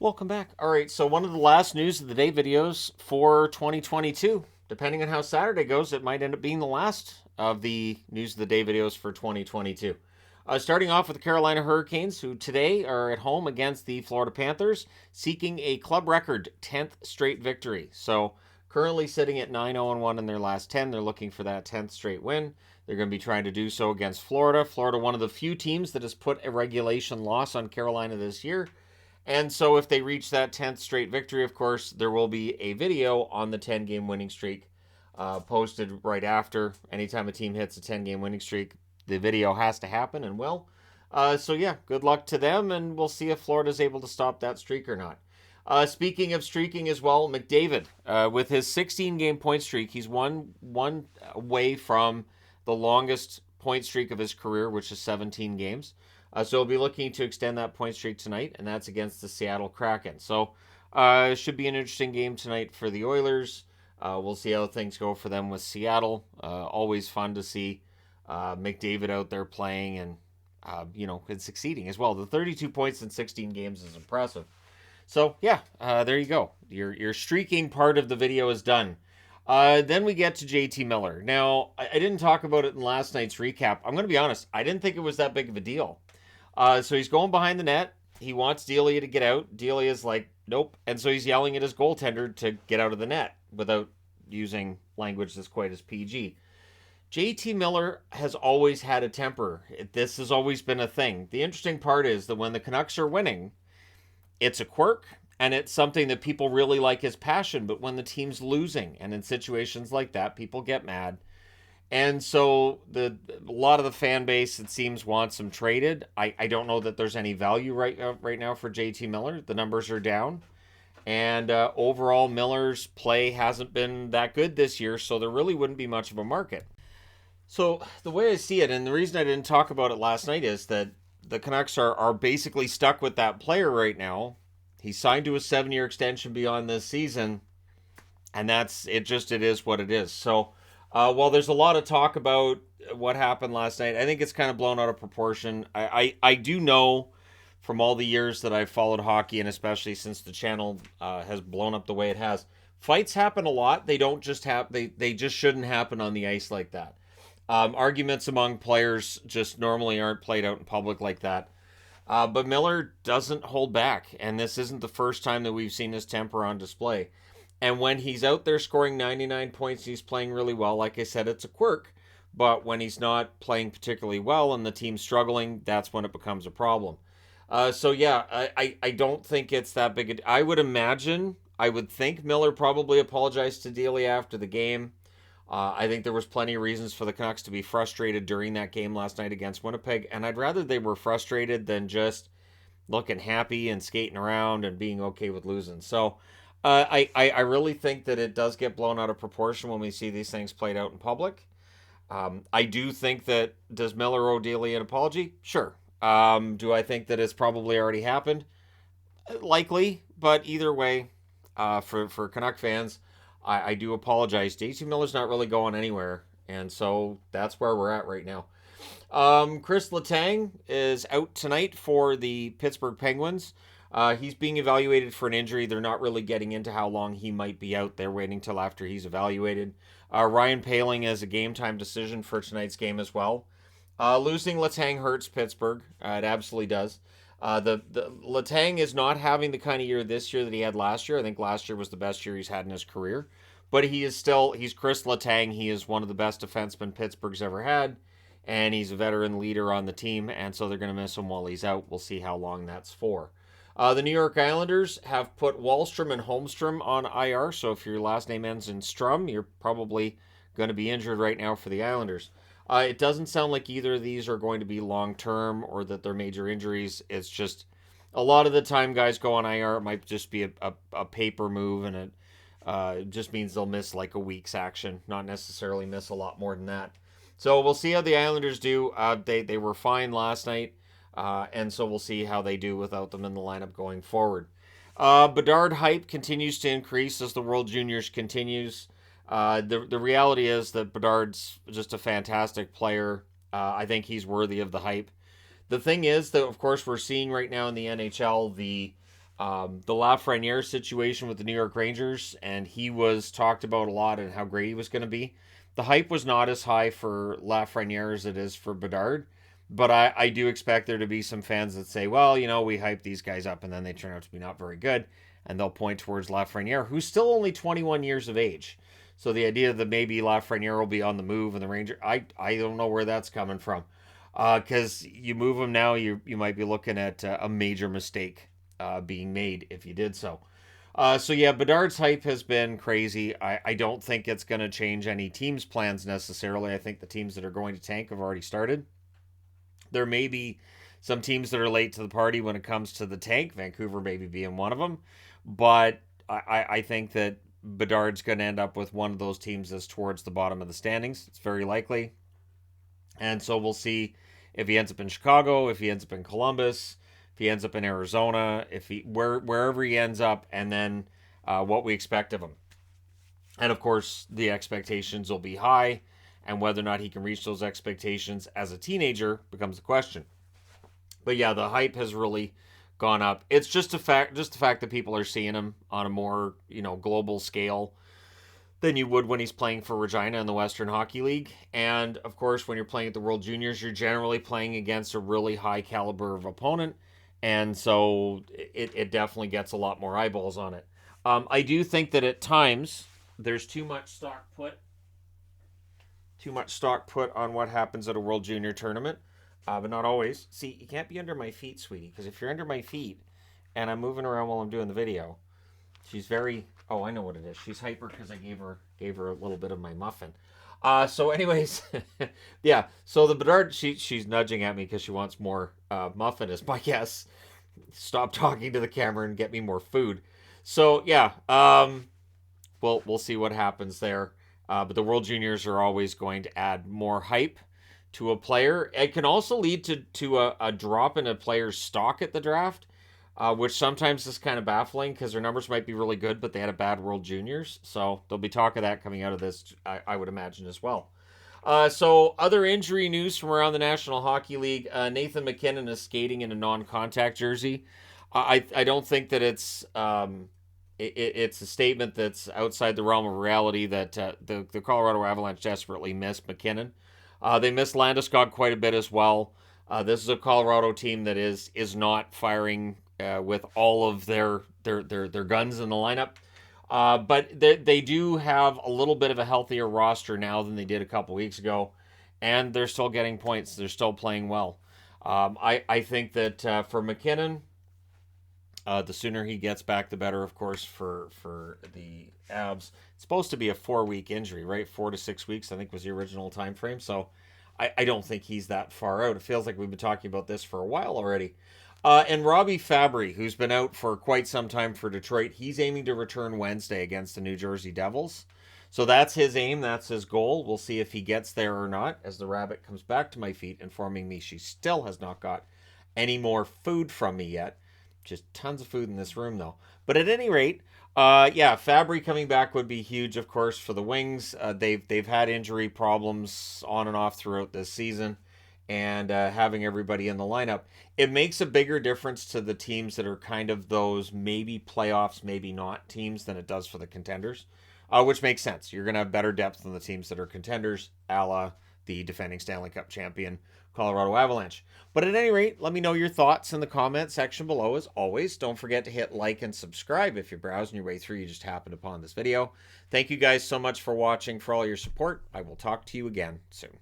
Welcome back. All right, so one of the last news of the day videos for 2022. Depending on how Saturday goes, it might end up being the last of the news of the day videos for 2022. Starting off with the Carolina Hurricanes, who today are at home against the Florida Panthers, seeking a club record 10th straight victory. So currently sitting at 9-0-1 in their last 10. They're looking for that 10th straight win. They're going to be trying to do so against Florida. Florida, one of the few teams that has put a regulation loss on Carolina this year. And so if they reach that 10th straight victory, of course, there will be a video on the 10-game winning streak posted right after. Anytime a team hits a 10-game winning streak, the video has to happen and will. So yeah, good luck to them, and we'll see if Florida's able to stop that streak or not. Speaking of streaking as well, McDavid, with his 16-game point streak, he's one away from the longest point streak of his career, which is 17 games. So he'll be looking to extend that point streak tonight, and that's against the Seattle Kraken. So should be an interesting game tonight for the Oilers. We'll see how things go for them with Seattle. Always fun to see McDavid out there playing and, and succeeding as well. The 32 points in 16 games is impressive. So, yeah, there you go. Your streaking part of the video is done. Then we get to JT Miller. Now, I didn't talk about it in last night's recap. I'm going to be honest. I didn't think it was that big of a deal. So he's going behind the net. He wants Delia to get out. Delia's like, nope. And so he's yelling at his goaltender to get out of the net without using language that's quite as PG. JT Miller has always had a temper. This has always been a thing. The interesting part is that when the Canucks are winning, it's a quirk and it's something that people really like his passion. But when the team's losing and in situations like that, people get mad. And so a lot of the fan base, it seems, wants him traded. I don't know that there's any value right now for JT Miller. The numbers are down. And overall, Miller's play hasn't been that good this year, so there really wouldn't be much of a market. So the way I see it, and the reason I didn't talk about it last night, is that the Canucks are basically stuck with that player right now. He signed to a 7-year extension beyond this season, and that's it. Just it is what it is. So while there's a lot of talk about what happened last night, I think it's kind of blown out of proportion. I do know from all the years that I've followed hockey, and especially since the channel has blown up the way it has, fights happen a lot. They don't just happen. They just shouldn't happen on the ice like that. Arguments among players just normally aren't played out in public like that. But Miller doesn't hold back, and this isn't the first time that we've seen his temper on display. And when he's out there scoring 99 points, he's playing really well. Like I said, it's a quirk. But when he's not playing particularly well and the team's struggling, that's when it becomes a problem. So yeah, I don't think it's that big. I would think Miller probably apologized to Delia after the game. I think there was plenty of reasons for the Canucks to be frustrated during that game last night against Winnipeg. And I'd rather they were frustrated than just looking happy and skating around and being okay with losing. So I really think that it does get blown out of proportion when we see these things played out in public. I do think that, does Miller owe Delia an apology? Sure. Do I think that it's probably already happened? Likely, but either way, for Canuck fans, I do apologize. JT Miller's not really going anywhere, and so that's where we're at right now. Chris Letang is out tonight for the Pittsburgh Penguins. He's being evaluated for an injury. They're not really getting into how long he might be out. They're waiting till after he's evaluated. Ryan Poehling is a game time decision for tonight's game as well. Losing Letang hurts Pittsburgh. It absolutely does. The Letang is not having the kind of year this year that he had last year. I think last year was the best year he's had in his career. But he's Chris Letang. He is one of the best defensemen Pittsburgh's ever had. And he's a veteran leader on the team. And so they're going to miss him while he's out. We'll see how long that's for. The New York Islanders have put Wahlstrom and Holmstrom on IR. So if your last name ends in Strum, you're probably going to be injured right now for the Islanders. It doesn't sound like either of these are going to be long-term or that they're major injuries. It's just a lot of the time guys go on IR. It might just be a paper move, and it just means they'll miss like a week's action, not necessarily miss a lot more than that. So we'll see how the Islanders do. They were fine last night, and so we'll see how they do without them in the lineup going forward. Bedard hype continues to increase as the World Juniors continues. The reality is that Bedard's just a fantastic player. I think he's worthy of the hype. The thing is that, of course, we're seeing right now in the NHL the The Lafreniere situation with the New York Rangers, and he was talked about a lot and how great he was going to be. The hype was not as high for Lafreniere as it is for Bedard, but I do expect there to be some fans that say, well, we hype these guys up and then they turn out to be not very good, and they'll point towards Lafreniere, who's still only 21 years of age. So the idea that maybe Lafreniere will be on the move and the Ranger, I don't know where that's coming from. Because you move him now, you might be looking at a major mistake being made if you did so. So yeah, Bedard's hype has been crazy. I don't think it's going to change any team's plans necessarily. I think the teams that are going to tank have already started. There may be some teams that are late to the party when it comes to the tank, Vancouver maybe being one of them. But I think that Bedard's going to end up with one of those teams that's towards the bottom of the standings. It's very likely. And so we'll see if he ends up in Chicago, if he ends up in Columbus, if he ends up in Arizona, wherever he ends up, and then what we expect of him. And of course, the expectations will be high, and whether or not he can reach those expectations as a teenager becomes the question. But yeah, the hype has really gone up. It's just the fact that people are seeing him on a more global scale than you would when he's playing for Regina in the Western Hockey League. And of course, when you're playing at the World Juniors, you're generally playing against a really high caliber of opponent. And so it definitely gets a lot more eyeballs on it. I do think that at times there's too much stock put on what happens at a World Junior tournament, but not always. See, you can't be under my feet, sweetie, because if you're under my feet and I'm moving around while I'm doing the video, she's very... Oh, I know what it is. She's hyper because I gave her a little bit of my muffin. So anyways, yeah. So the Bedard, she's nudging at me because she wants more muffin, is my guess. Stop talking to the camera and get me more food. So yeah, we'll see what happens there. But the World Juniors are always going to add more hype to a player. It can also lead to a drop in a player's stock at the draft. Which sometimes is kind of baffling because their numbers might be really good, but they had a bad World Juniors. So there'll be talk of that coming out of this, I would imagine, as well. So other injury news from around the National Hockey League. Nathan MacKinnon is skating in a non-contact jersey. I don't think that it's a statement that's outside the realm of reality that the Colorado Avalanche desperately missed MacKinnon. They missed Landeskog quite a bit as well. This is a Colorado team that is not firing with all of their guns in the lineup. But they do have a little bit of a healthier roster now than they did a couple weeks ago. And they're still getting points. They're still playing well. I think that for MacKinnon, the sooner he gets back, the better, of course, for the Avs. It's supposed to be a 4-week injury, right? 4 to 6 weeks, I think, was the original time frame. So I don't think he's that far out. It feels like we've been talking about this for a while already. And Robbie Fabry, who's been out for quite some time for Detroit, he's aiming to return Wednesday against the New Jersey Devils. So that's his aim. That's his goal. We'll see if he gets there or not, as the rabbit comes back to my feet, informing me she still has not got any more food from me yet. Just tons of food in this room, though. But at any rate, yeah, Fabry coming back would be huge, of course, for the Wings. They've had injury problems on and off throughout this season, and having everybody in the lineup, it makes a bigger difference to the teams that are kind of those maybe playoffs, maybe not teams than it does for the contenders, which makes sense. You're going to have better depth than the teams that are contenders, a la the defending Stanley Cup champion Colorado Avalanche. But at any rate, let me know your thoughts in the comment section below. As always, don't forget to hit like and subscribe if you're browsing your way through, you just happened upon this video. Thank you guys so much for watching, for all your support. I will talk to you again soon.